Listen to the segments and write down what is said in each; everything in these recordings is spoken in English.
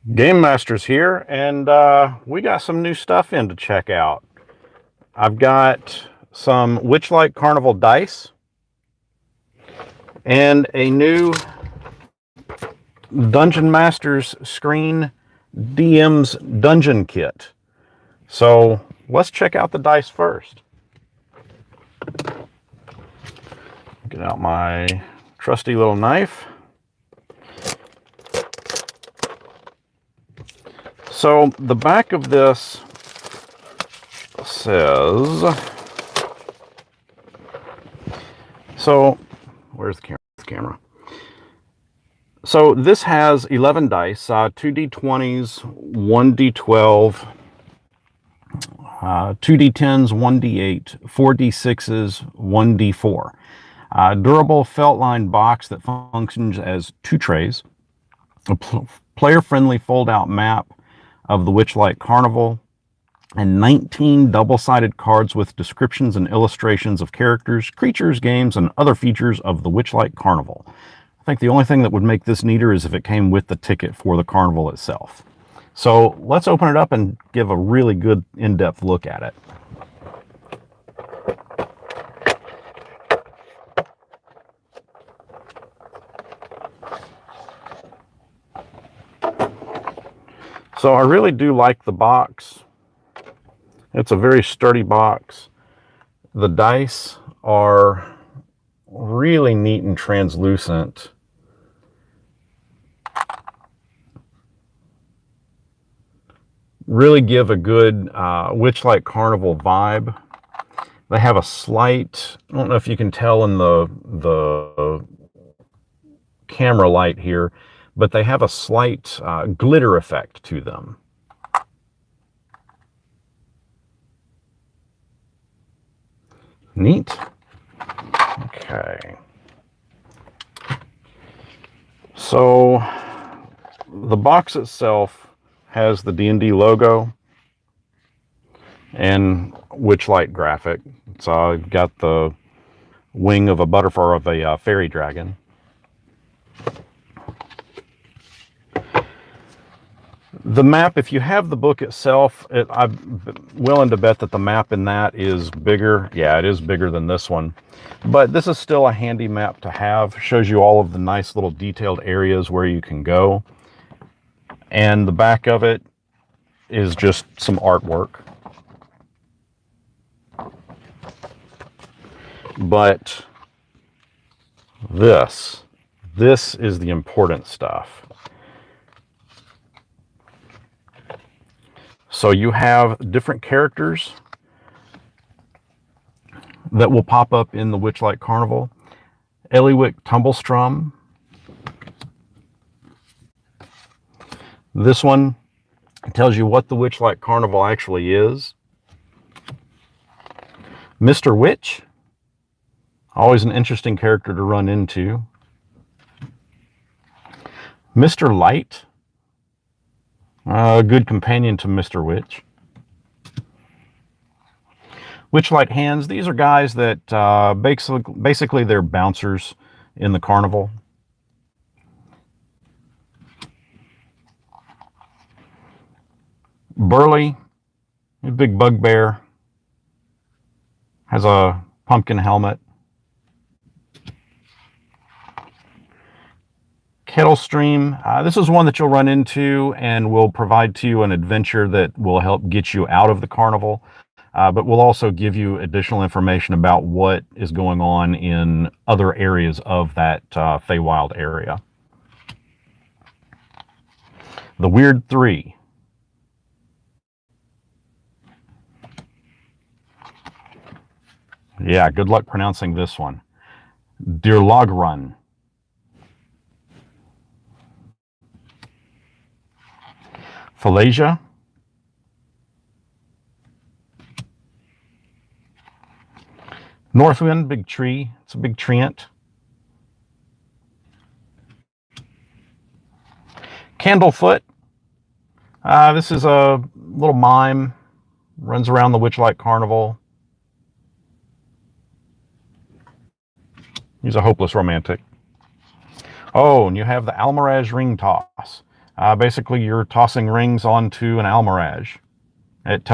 GameMasters here, and we got some new stuff in to check out. I've got some Witchlight Carnival dice and a new Dungeon Masters Screen DM's Dungeon Kit. So let's check out the dice first. Get out my trusty little knife. So the back of this says, where's the camera? So this has 11 dice, 2d20s, 1d12, 2d10s, 1d8, 4d6s, 1d4. Durable felt-lined box that functions as 2 trays, a player-friendly fold-out map of the Witchlight Carnival, and 19 double-sided cards with descriptions and illustrations of characters, creatures, games, and other features of the Witchlight Carnival. I think the only thing that would make this neater is if it came with the ticket for the carnival itself. So let's open it up and give a really good in-depth look at it. So I really do like the box. It's a very sturdy box. The dice are really neat and translucent. Really give a good Witchlight Carnival vibe. They have a slight, I don't know if you can tell in the camera light here, but they have a slight glitter effect to them. Neat. Okay. So the box itself has the D&D logo and Witchlight graphic. So I've got the wing of a butterfly of a fairy dragon. The map, if you have the book itself, I'm willing to bet that the map in that is bigger. Yeah, it is bigger than this one. But this is still a handy map to have. Shows you all of the nice little detailed areas where you can go. And the back of it is just some artwork. But this is the important stuff. So you have different characters that will pop up in the Witchlight Carnival. Eliwick Tumblestrum. This one tells you what the Witchlight Carnival actually is. Mr. Witch. Always an interesting character to run into. Mr. Light. A good companion to Mr. Witch. Witchlight Hands. These are guys that basically they're bouncers in the carnival. Burley, a big bugbear, has a pumpkin helmet. Kettle Stream, this is one that you'll run into and will provide to you an adventure that will help get you out of the carnival, but will also give you additional information about what is going on in other areas of that Feywild area. The Weird Three. Yeah, good luck pronouncing this one. Dirlogrun. Falasia. Northwind, big tree. It's a big treant. Candlefoot. This is a little mime. Runs around the Witchlight Carnival. He's a hopeless romantic. Oh, and you have the Almirage ring toss. Basically, you're tossing rings onto an Almirage. It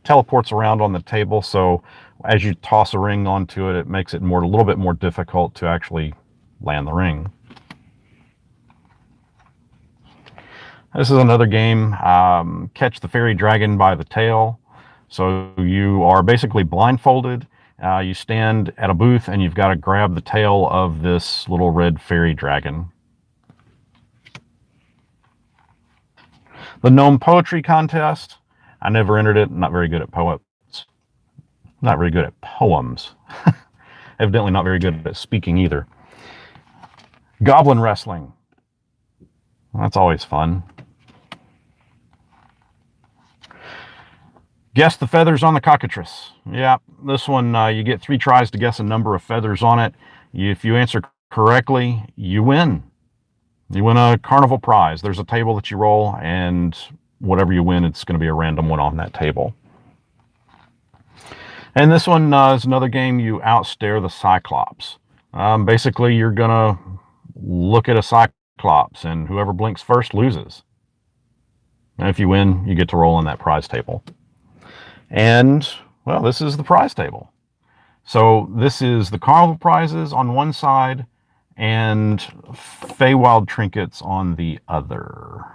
teleports around on the table, so as you toss a ring onto it, it makes it a little bit more difficult to actually land the ring. This is another game, Catch the Fairy Dragon by the Tail. So you are basically blindfolded. You stand at a booth and you've got to grab the tail of this little red fairy dragon. The Gnome Poetry Contest. I never entered it. I'm not very good at poets. Not very good at poems. Evidently not very good at speaking either. Goblin Wrestling. That's always fun. Guess the feathers on the cockatrice. Yeah, this one, you get 3 tries to guess a number of feathers on it. If you answer correctly, you win. You win a Carnival prize. There's a table that you roll, and whatever you win, it's going to be a random one on that table. And this one is another game. You outstare the Cyclops. Basically, you're going to look at a Cyclops, and whoever blinks first loses. And if you win, you get to roll on that prize table. And, well, this is the prize table. So this is the Carnival prizes on one side and Feywild trinkets on the other.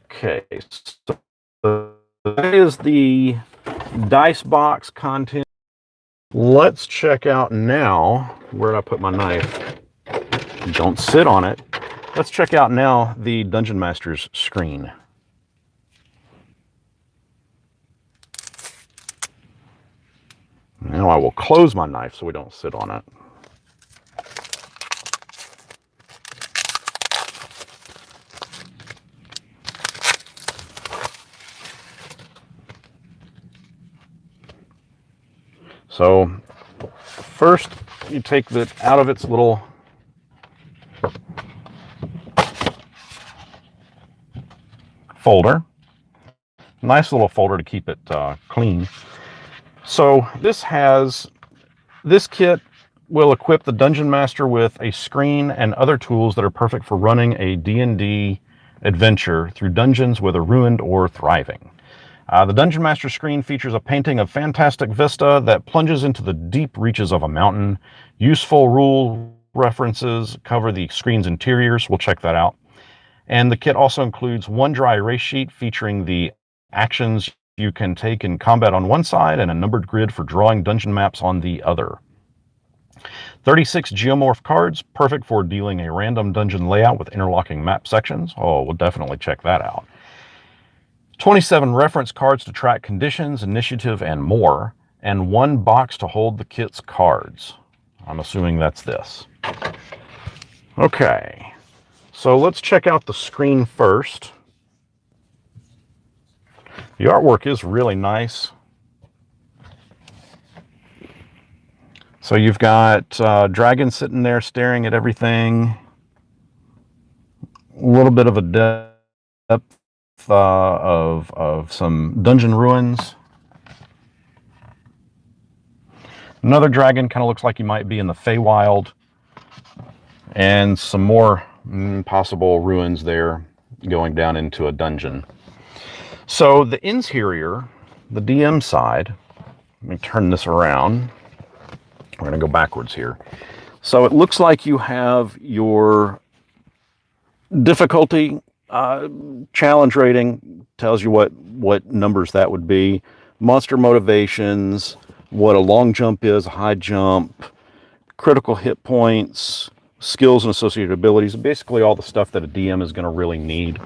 Okay, so that is the dice box content. Let's check out now, where did I put my knife? Don't sit on it. Let's check out now the Dungeon Masters screen. Now I will close my knife so we don't sit on it. So first you take it out of its little folder. Nice little folder to keep it clean. So this kit will equip the Dungeon Master with a screen and other tools that are perfect for running a D&D adventure through dungeons, whether ruined or thriving. The Dungeon Master screen features a painting of fantastic vista that plunges into the deep reaches of a mountain. Useful rule references cover the screen's interiors. We'll check that out. And the kit also includes one dry erase sheet featuring the actions you can take in combat on one side and a numbered grid for drawing dungeon maps on the other. 36 geomorph cards, perfect for dealing a random dungeon layout with interlocking map sections. Oh, we'll definitely check that out. 27 reference cards to track conditions, initiative, and more. And 1 box to hold the kit's cards. I'm assuming that's this. Okay. So let's check out the screen first. The artwork is really nice. So you've got dragon sitting there staring at everything. A little bit of a depth of some dungeon ruins. Another dragon kind of looks like he might be in the Feywild. And some more possible ruins there going down into a dungeon. So the interior, the DM side, let me turn this around. We're going to go backwards here. So it looks like you have your difficulty challenge rating, tells you what numbers that would be. Monster motivations, what a long jump is, a high jump, critical hit points, skills and associated abilities, basically all the stuff that a DM is going to really need.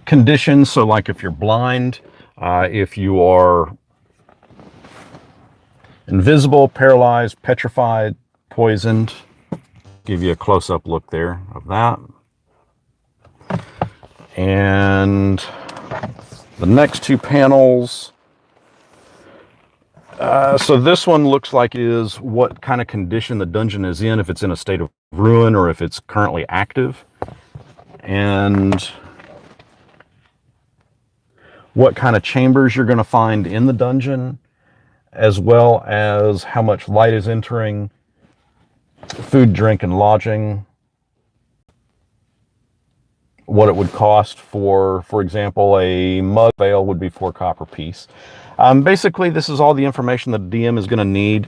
Conditions, so like if you're blind, if you are invisible, paralyzed, petrified, poisoned. Give you a close-up look there of that. And the next 2 panels. So this one looks like it is what kind of condition the dungeon is in, if it's in a state of ruin or if it's currently active. And what kind of chambers you're going to find in the dungeon. as well as how much light is entering, food, drink, and lodging, what it would cost for example, a mug veil would be 4 copper piece. Basically, this is all the information the DM is going to need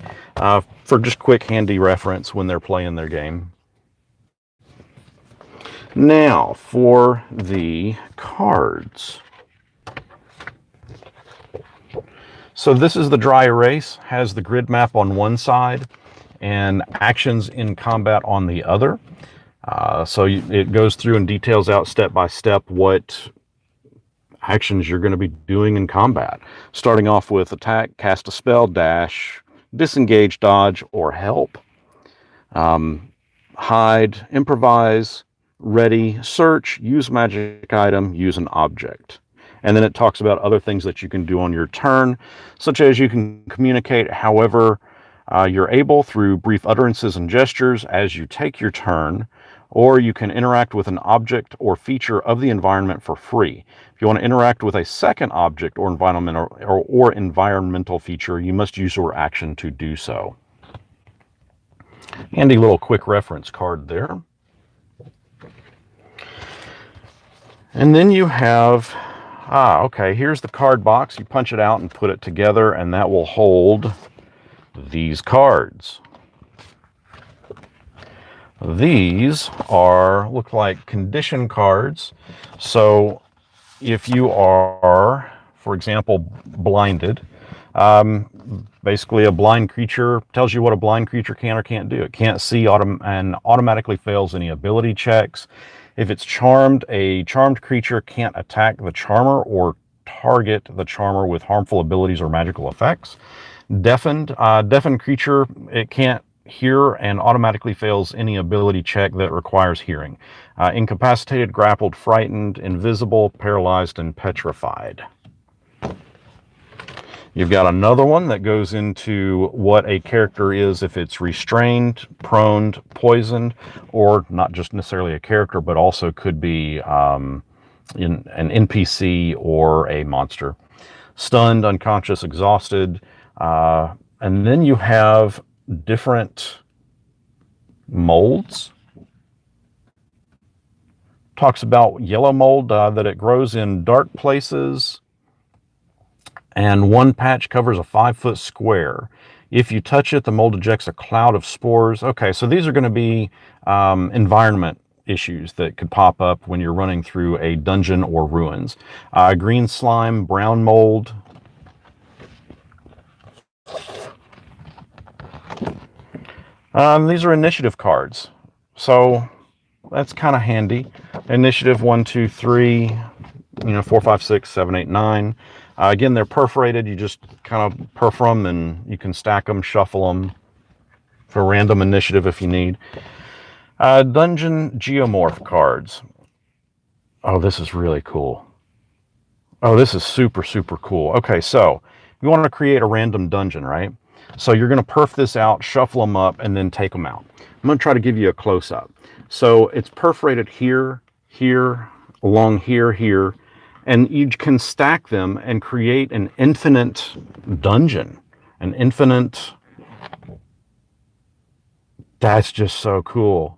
for just quick, handy reference when they're playing their game. Now, for the cards. So this is the dry erase, has the grid map on one side and actions in combat on the other. So it goes through and details out step by step what actions you're going to be doing in combat. Starting off with attack, cast a spell, dash, disengage, dodge, or help. Hide, improvise, ready, search, use magic item, use an object. And then it talks about other things that you can do on your turn, such as you can communicate however you're able through brief utterances and gestures as you take your turn, or you can interact with an object or feature of the environment for free. If you want to interact with a second object or environmental feature, you must use your action to do so. Handy little quick reference card there. And then you have, okay, here's the card box. You punch it out and put it together, and that will hold these cards. These look like condition cards. So if you are, for example, blinded, basically a blind creature tells you what a blind creature can or can't do. It can't see and automatically fails any ability checks. If it's charmed, a charmed creature can't attack the charmer or target the charmer with harmful abilities or magical effects. Deafened creature, it can't hear and automatically fails any ability check that requires hearing. Incapacitated, grappled, frightened, invisible, paralyzed, and petrified. You've got another one that goes into what a character is if it's restrained, prone, poisoned, or not just necessarily a character, but also could be an NPC or a monster. Stunned, unconscious, exhausted, and then you have different molds. Talks about yellow mold, that it grows in dark places, and one patch covers a 5-foot square. If you touch it, the mold ejects a cloud of spores. Okay, so these are going to be environment issues that could pop up when you're running through a dungeon or ruins. Green slime, brown mold. These are initiative cards, so that's kind of handy. Initiative 1, 2, 3, 4, 5, 6, 7, 8, 9. Again, they're perforated. You just kind of perfor them, and you can stack them, shuffle them for random initiative if you need. Dungeon geomorph cards. Oh, this is really cool. Oh, this is super, super cool. Okay, so you want to create a random dungeon, right? So you're going to perf this out, shuffle them up, and then take them out. I'm going to try to give you a close-up. So it's perforated here, here, along here, here, and you can stack them and create an infinite dungeon. An infinite... That's just so cool.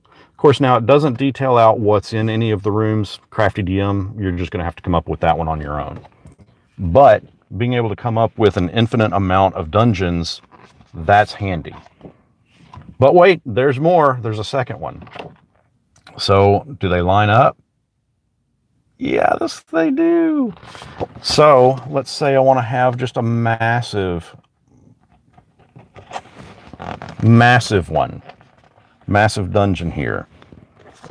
Of course, now it doesn't detail out what's in any of the rooms. Crafty DM, you're just going to have to come up with that one on your own. But being able to come up with an infinite amount of dungeons, that's handy. But wait, there's more. There's a second one. So, do they line up? Yes, they do. So, let's say I want to have just a massive one. Massive dungeon here.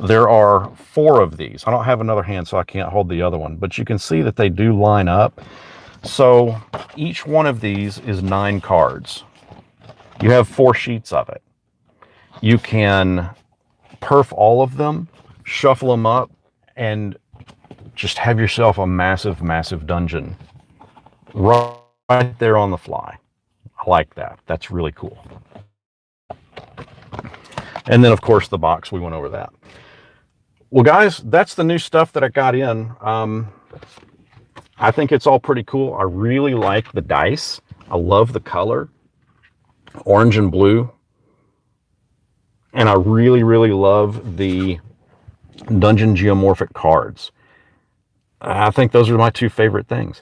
There are 4 of these. I don't have another hand, so I can't hold the other one. But you can see that they do line up. So each one of these is 9 cards. You have 4 sheets of it. You can perf all of them, shuffle them up, and just have yourself a massive, massive dungeon right there on the fly. I like that. That's really cool. And then, of course, the box. We went over that. Well, guys, that's the new stuff that I got in. I think it's all pretty cool. I really like the dice. I love the color, orange and blue. And I really, really love the dungeon geomorphic cards. I think those are my two favorite things.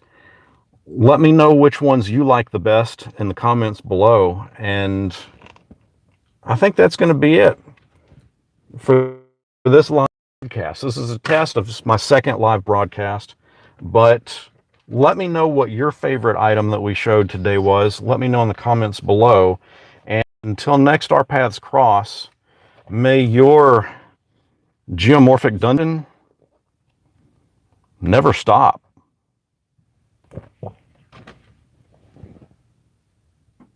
Let me know which ones you like the best in the comments below. And I think that's going to be it for this live broadcast. This is a test of my second live broadcast, but let me know what your favorite item that we showed today was. Let me know in the comments below. And until next our paths cross, may your geomorphic dungeon never stop.